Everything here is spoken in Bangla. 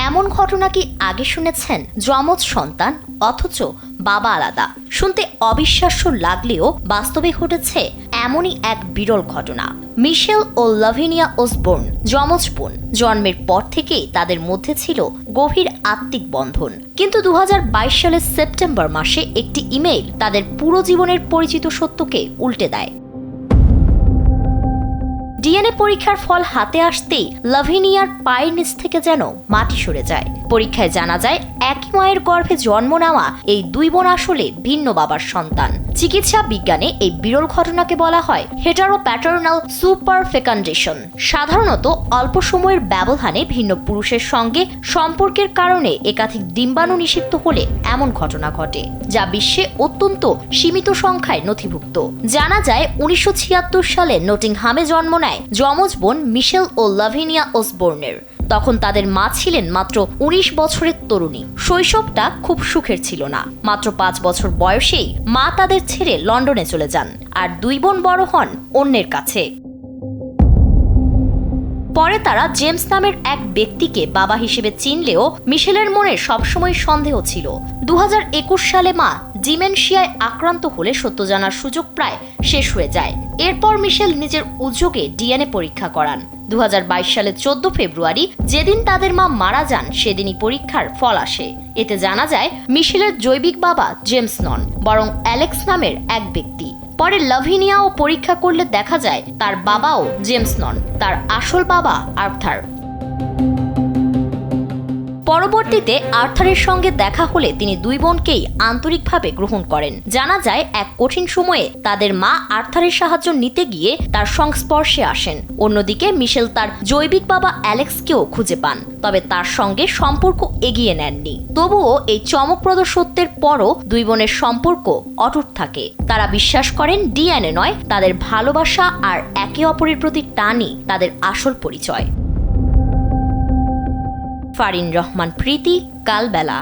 এমন ঘটনা কি আগে শুনেছেন? যমজ সন্তান অথচ বাবা আলাদা। শুনতে অবিশ্বাস্য লাগলেও বাস্তবে ঘটেছে এমনই এক বিরল ঘটনা। মিশেল ও লাভিনিয়া ওসবোর্ন যমজ বোন। জন্মের পর থেকেই তাদের মধ্যে ছিল গভীর আত্মিক বন্ধন। কিন্তু 2022 সালের সেপ্টেম্বর মাসে একটি ইমেইল তাদের পুরো জীবনের পরিচিত সত্যকে উল্টে দেয়। ডিএনএ পরীক্ষার ফল হাতে আসতেই লাভিনিয়ার পায়ের নিচ থেকে যেন মাটি সরে যায়। পরীক্ষায় জানা যায় একই মায়ের গর্ভে জন্ম নেওয়া এই দুই বোন আসলে ভিন্ন বাবার সন্তান। চিকিৎসা বিজ্ঞানে এই বিরল ঘটনাকে বলা হয় হেটারোপ্যাটার্নাল সুপার ফেকান্ডেশন। সাধারণত অল্প সময়ের ব্যবধানে ভিন্ন পুরুষের সঙ্গে সম্পর্কের কারণে একাধিক ডিম্বাণু নিষিক্ত হলে এমন ঘটনা ঘটে, যা বিশ্বে অত্যন্ত সীমিত সংখ্যায় নথিভুক্ত। জানা যায় 1976 সালে নটিংহামে জন্ম নেয় যমজ বোন মিশেল ও লাভিনিয়া ওসবোর্নের। তখন তাদের মা ছিলেন মাত্র 19 বছরের তরুণী। শৈশবটা খুব সুখের ছিল না। মাত্র 5 বছর বয়সেই মা তাদের ছেড়ে লন্ডনে চলে যান, আর দুই বোন বড় হন অন্যের কাছে। পরে তারা জেমস নামের এক ব্যক্তিকে বাবা হিসেবে চিনলেও মিশেলের মনে সবসময় সন্দেহ ছিল। 2021 সালে মা ডিমেনশিয়ায় আক্রান্ত হলে সত্য জানার সুযোগ প্রায় শেষ হয়ে যায়। এরপর মিশেল নিজের উদ্যোগে ডিএনএ পরীক্ষা করান। 2022 সালের 14 ফেব্রুয়ারি, যেদিন তাদের মা মারা যান, সেদিনই পরীক্ষার ফল আসে। এতে জানা যায় মিশেলের জৈবিক বাবা জেমস নন, বরং অ্যালেক্স নামের এক ব্যক্তি। পরে লাভিনিয়াও পরীক্ষা করলে দেখা যায় তার বাবাও জেমস নন, তার আসল বাবা আর্থার। পরবর্তীতে আর্থারের সঙ্গে দেখা হলে তিনি দুই বোনকেই আন্তরিকভাবে গ্রহণ করেন। জানা যায় এক কঠিন সময়ে তাদের মা আর্থারের সাহায্য নিতে গিয়ে তার সংস্পর্শে আসেন। অন্যদিকে মিশেল তার জৈবিক বাবা অ্যালেক্সকেও খুঁজে পান, তবে তার সঙ্গে সম্পর্ক এগিয়ে নেননি। তবুও এই চমকপ্রদ সত্যের পরও দুই বোনের সম্পর্ক অটুট থাকে। তারা বিশ্বাস করেন ডিএনএ নয়, তাদের ভালোবাসা আর একে অপরের প্রতি টানই তাদের আসল পরিচয়। ফারিন রহমান প্রীতি, কালবেলা।